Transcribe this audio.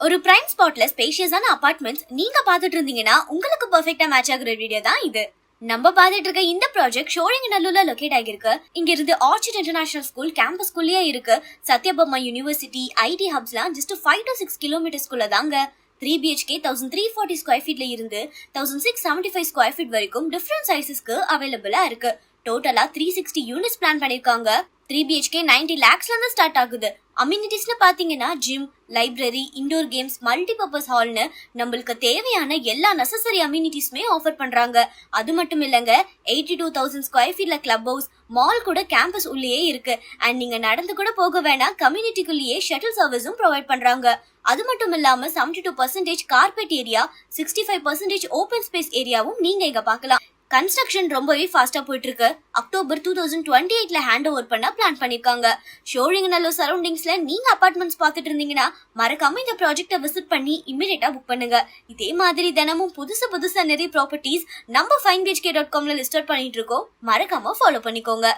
ஒரு பிரைம் ஸ்பாட்ல ஸ்பேஷியஸான அபார்ட்மெண்ட்ஸ் நீங்க பாத்துட்டு இருந்தீங்கன்னா உங்களுக்கு பெர்ஃபெக்ட்டா மேட்ச் ஆகுற வீடியோ தான் இது. நம்ம பாத்துட்டு இருக்க இந்த ப்ராஜெக்ட் ஷோரிங்கநல்லூர்ல லொகேட் ஆகிருக்கு. இங்க இருந்து ஆர்ச்சிட் இன்டர்நேஷனல் ஸ்கூல் கேம்பஸ்குள்ளேயே இருக்கு. சத்யபாமா யூனிவர்சிட்டி, ஐடி ஹப்ஸ்லாம் ஜஸ்ட் 5 to 6 கிலோமீட்டர்ஸ்குள்ள தாங்க. 3 BHK 1340 ஸ்கொயர் ஃபீட்ல இருந்து 1675 ஸ்கொயர் ஃபீட் வரைக்கும் டிஃபரண்ட் சைஸஸ்க்கு அவைலபிளா இருக்கு. டோட்டலா 360 யூனிட்ஸ் பிளான் பண்ணிருக்காங்க. 3 BHK 90 lakhsல இருந்து ஸ்டார்ட் ஆகுது. அம்யூனிட்டிஸ்னு பாத்தீங்கன்னா gym, library, indoor games, multipurpose ஹால்னு நம்மளுக்கு தேவையான எல்லா நெசசரி அம்யூனிட்டிஸ்மே ஆஃபர் பண்றாங்க. அது மட்டும் இல்லங்க, 82,000 ஸ்கொயர் ஃபீட்ல கிளப் ஹவுஸ், மால் கூட கேம்பஸ் உள்ளேயே இருக்கு. அண்ட் நீங்க நடந்து கூட போக வேணாம், கம்யூனிட்டிக்குள்ளேயே ஷட்டில் சர்வீஸும் ப்ரொவைட் பண்றாங்க. அது மட்டும் இல்லாம 72% கார்பெட் ஏரியா, 65% ஓபன் ஸ்பேஸ் ஏரியாவும் நீங்க இங்க பார்க்கலாம். கன்ஸ்ட்ரக்ஷன் ரொம்பவே ஃபாஸ்டா போயிட்டு இருக்கு. அக்டோபர் 2028ல ஹேண்ட் ஓவர் பண்ண பிளான் பண்ணிருக்காங்க. ஷோரிங்கநல்லூர் சரௌண்டிங்ஸ்ல நீங்க அபார்ட்மெண்ட்ஸ் பாத்துட்டு இருந்தீங்கன்னா மறக்காம இந்த ப்ராஜெக்ட விசிட் பண்ணி இமிடியேட்டா புக் பண்ணுங்க. இதே மாதிரி தினமும் புதுசா நிறைய ப்ராப்பர்ட்டிஸ் நம்ம finebhk.comல லிஸ்ட் பண்ணிட்டு இருக்கோம். மறக்காம ஃபாலோ பண்ணிக்கோங்க.